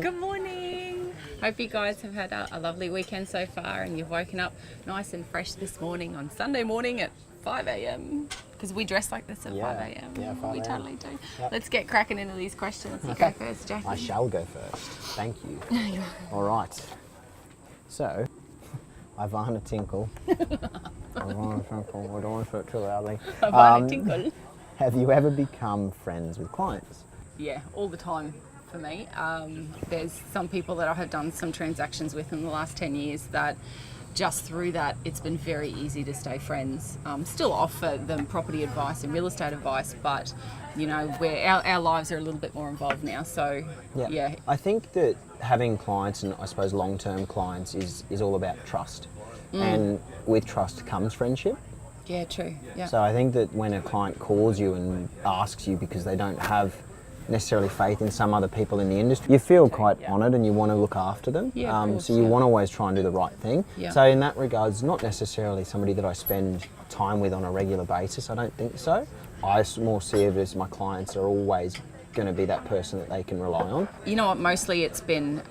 Good morning. Hope you guys have had a lovely weekend so far and you've woken up nice and fresh this morning on Sunday morning at 5 a.m. because we dress like this at 5 a.m. Yeah, 5 We a.m. totally do. Yep. Let's get cracking into these questions. You go first, Jackie. I shall go first. Thank you. All right. So, Ivana Tinkle. Ivana Tinkle. We're doing it too loudly. Ivana Tinkle. Have you ever become friends with clients? Yeah, all the time for me. There's some people that I have done some transactions with in the last 10 years that just through that it's been very easy to stay friends. Still offer them property advice and real estate advice, but you know, our lives are a little bit more involved now. So yeah. I think that having clients, and I suppose long-term clients, is all about trust. And with trust comes friendship. Yeah, true. Yeah. So I think that when a client calls you and asks you because they don't have necessarily faith in some other people in the industry, you feel quite honoured and you want to look after them. Yeah, of course, so you want to always try and do the right thing. Yeah. So in that regards, not necessarily somebody that I spend time with on a regular basis, I don't think so. I more see it as my clients are always going to be that person that they can rely on. You know what, mostly it's been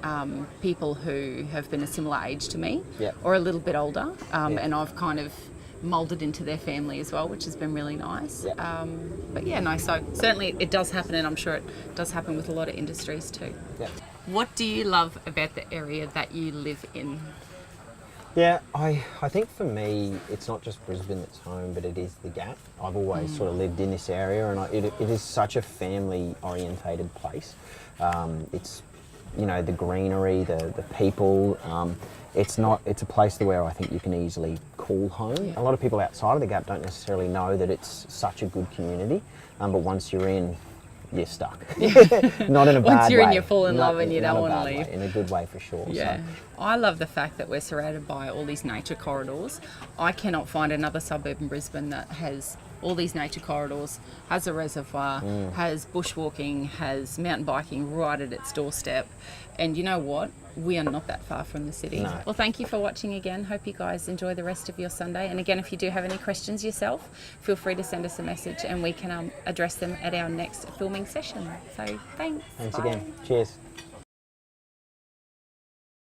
people who have been a similar age to me Yep. or a little bit older, and I've kind of moulded into their family as well, which has been really nice. Yep. But yeah, no, so certainly it does happen, and I'm sure it does happen with a lot of industries too. Yeah. What do you love about the area that you live in? Yeah, I think for me, it's not just Brisbane that's home, but it is the Gap. I've always sort of lived in this area, and it is such a family-orientated place. It's, you know, the greenery, the people. It's a place where I think you can easily call home. Yeah. A lot of people outside of the Gap don't necessarily know that it's such a good community, but once you're in, you're stuck. Not in a bad way. Once you're in, you fall in love and you Not don't a want to bad leave. way, in a good way for sure. Yeah. So, I love the fact that we're surrounded by all these nature corridors. I cannot find another suburb in Brisbane that has all these nature corridors, has a reservoir, has bushwalking, has mountain biking right at its doorstep. And you know what? We are not that far from the city. No. Well, thank you for watching again. Hope you guys enjoy the rest of your Sunday. And again, if you do have any questions yourself, feel free to send us a message and we can address them at our next filming session. So thanks. thanks Bye. again. Cheers.